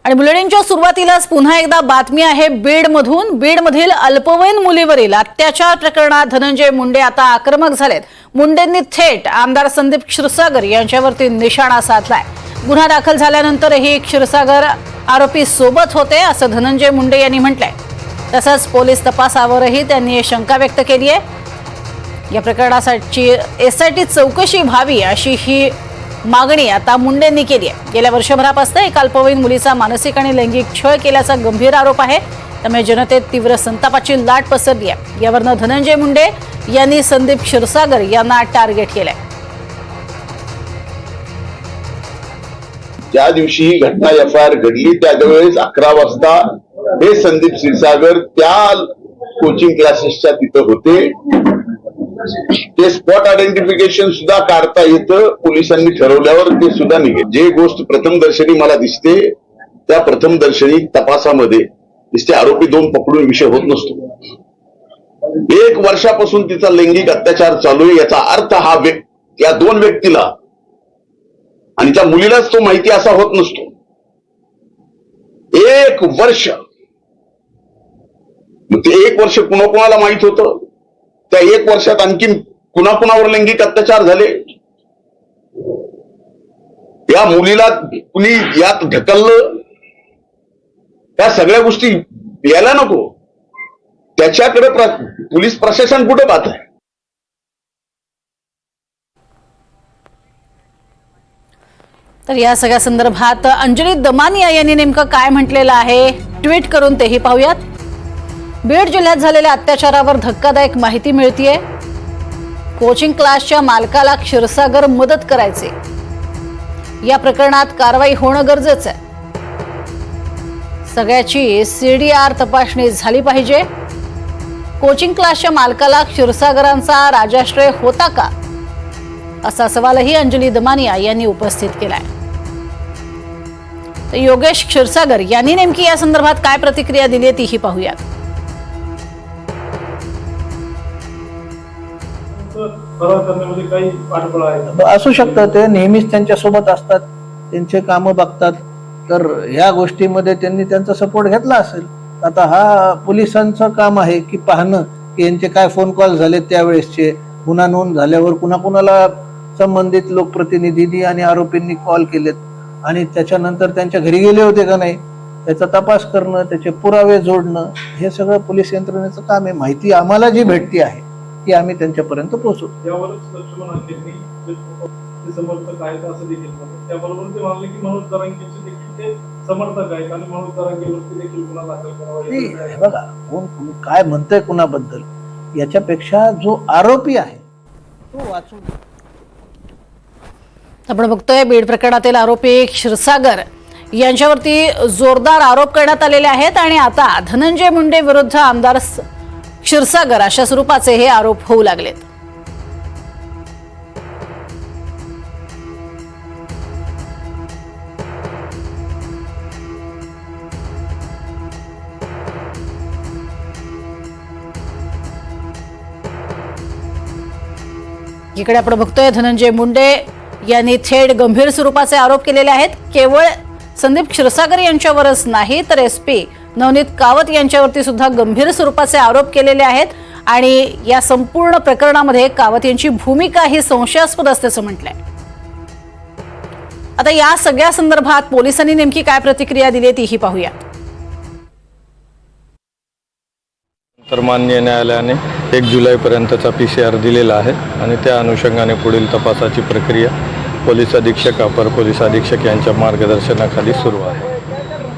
आणि बुलेटिनच्या सुरुवातीलाच पुन्हा एकदा बातमी आहे बीडमधून। बीडमधील अल्पवयीन मुलीवरील अत्याचार प्रकरणात धनंजय मुंडे आता आक्रमक झालेत। मुंडेंनी थेट आमदार संदीप क्षीरसागर यांच्यावरती निशाणा साधलाय। गुन्हा दाखल झाल्यानंतरही क्षीरसागर आरोपी सोबत होते असं धनंजय मुंडे यांनी म्हटलंय। तसंच पोलीस तपासावरही त्यांनी शंका व्यक्त केली आहे। या प्रकरणासाठी एसआयटी चौकशी व्हावी अशी ही मागणी आता मुंडेंनी केली आहे। गेल्या वर्षभरापासून एका अल्पवयीन मुलीचा मानसिक आणि लैंगिक छळ केल्याचा गंभीर आरोप आहे। त्यामुळे जनतेत तीव्र संतापाची लाट पसरली आहे। यावरनं धनंजय मुंडे यांनी संदीप क्षीरसागर यांना टार्गेट केलंय। ज्या दिवशी ही घटना एफआयआर घडली त्यावेळेस 11 वाजता हे संदीप क्षीरसागर त्या कोचिंग क्लासेसच्या तिथं होते। ते स्पॉट आयडेंटिफिकेशन सुद्धा काढता येतं, पोलिसांनी ठरवल्यावर ते सुद्धा निघेल। जे गोष्ट प्रथमदर्शनी मला दिसते त्या प्रथमदर्शनी तपासामध्ये दिसते आरोपी दोन पकडून विषय होत नसतो। 1 वर्षापासून तिचा लैंगिक अत्याचार चालू आहे, याचा अर्थ हा या दोन व्यक्तीला आणि त्या मुलीलाच तो माहिती असा होत नसतो। 1 वर्ष, ते 1 वर्ष कुणाला माहित होतं? त्या 1 वर्षात आणखी कुणावर लैंगिक अत्याचार झाले? या मुलीला कुणी यात ढकललं? त्या सगळ्या गोष्टी यायला नको, त्याच्याकडे पोलीस प्रशासन कुठे पाहत आहे? तर या सगळ्या संदर्भात अंजली दमानिया यांनी नेमकं काय म्हटलेलं आहे ट्विट करून तेही पाहूयात। बीड जिल्ह्यात झालेल्या अत्याचारावर धक्कादायक माहिती मिळतीये। कोचिंग क्लासच्या मालकाला क्षीरसागर मदत करायचे। या प्रकरणात कारवाई होणं गरजेचं आहे। सगळ्याची सीडीआर तपासणी झाली पाहिजे। कोचिंग क्लासच्या मालकाला क्षीरसागरांचा राजाश्रय होता का असा सवालही अंजली दमानिया यांनी उपस्थित केलाय। तर योगेश क्षीरसागर यांनी नेमकी या संदर्भात काय प्रतिक्रिया दिली आहे तीही पाहूयात। असू शकतं, ते नेहमीच त्यांच्या सोबत असतात, त्यांचे कामं बघतात, तर ह्या गोष्टीमध्ये त्यांनी त्यांचा सपोर्ट घेतला असेल। आता हा पोलिसांचं काम आहे की पाहणं की यांचे काय फोन कॉल झाले त्यावेळेसचे, गुन्हा नोंद झाल्यावर कुणाला संबंधित लोकप्रतिनिधींनी आणि आरोपींनी कॉल केलेत आणि त्याच्यानंतर त्यांच्या घरी गेले होते का नाही त्याचा तपास करणं, त्याचे पुरावे जोडणं, हे सगळं पोलीस यंत्रणेचं काम आहे। माहिती आम्हाला जी भेटती आहे ती आम्ही त्यांच्यापर्यंत पोहोचवतो। समर्थक आहेत असं देखील म्हणतात। त्याबरोबर ते म्हणाले की मनोज जरांगेचे देखील ते समर्थक आहेत आणि मनोज जरांगेवरती देखील गुन्हा दाखल करावा। बघा, कोण काय म्हणतंय कुणाबद्दल याच्यापेक्षा जो आरोपी आहे तो वाचून। आपण बघतोय बीड प्रकरणातील आरोपी क्षीरसागर यांच्यावरती जोरदार आरोप करण्यात आलेले आहेत आणि आता धनंजय मुंडे विरुद्ध आमदार क्षीरसागर अशा स्वरूपाचे हे आरोप होऊ लागलेत। इकडे आपण बघतोय धनंजय मुंडे यांनी थेट गंभीर स्वरूपाचे आरोप केलेले आहेत। केवळ संदीप क्षीरसागर यांच्यावरच नाही तर एसपी नवनीत कावत यांच्यावरती सुद्धा गंभीर स्वरूपाचे आरोप केलेले आहेत आणि या संपूर्ण प्रकरणामध्ये कावत यांची भूमिका ही संशयास्पद असल्याचं म्हटलंय। आता या सगळ्या संदर्भात पोलिसांनी नेमकी काय प्रतिक्रिया दिली तीही पाहूया। तर माननीय न्यायालयाने 1 जुलैपर्यंतचा PCR दिलेला आहे आणि त्या अनुषंगाने पुढील तपासाची प्रक्रिया पोलीस अधीक्षक, अपर पोलीस अधीक्षक यांच्या मार्गदर्शनाखाली सुरू आहे।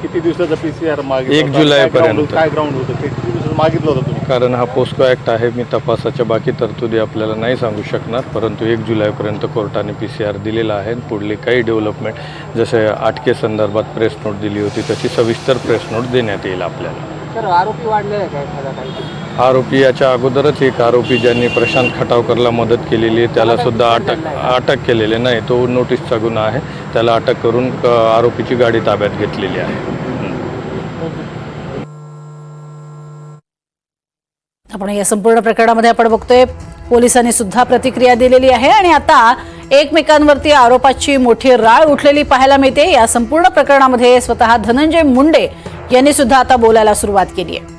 किती दिवसाचा PCR मागितला? 1 जुलैपर्यंत। काय ग्राउंड होतं? किती दिवसाचं मागितलं होतं तुम्ही? कारण हा पोस्को ॲक्ट आहे, मी तपासाच्या बाकी तरतुदी आपल्याला नाही सांगू शकणार, परंतु 1 जुलैपर्यंत कोर्टाने PCR दिलेला आहे। पुढली काही डेव्हलपमेंट जसे आटके संदर्भात प्रेस नोट दिली होती तशी सविस्तर प्रेस नोट देण्यात येईल आपल्याला। सर, आरोपी वाढले आहे का एखादा काही? आरोपी याच्या अगोदरच एक आरोपी ज्यांनी प्रशांत खटावकरला मदत केलेली आहे त्याला सुद्धा अटक केलेली नाही, तो नोटीसचा गुन्हा आहे, त्याला अटक करून आरोपीची गाडी ताब्यात घेतलेली आहे। आपण या संपूर्ण प्रकरणामध्ये आपण बघतोय पोलिसांनी सुद्धा प्रतिक्रिया दिलेली आहे आणि आता एकमेकांवरती आरोपाची मोठी राळ उठलेली पाहायला मिळते. या संपूर्ण प्रकरणामध्ये स्वतः धनंजय मुंडे यांनी सुद्धा आता बोलायला सुरुवात केली आहे.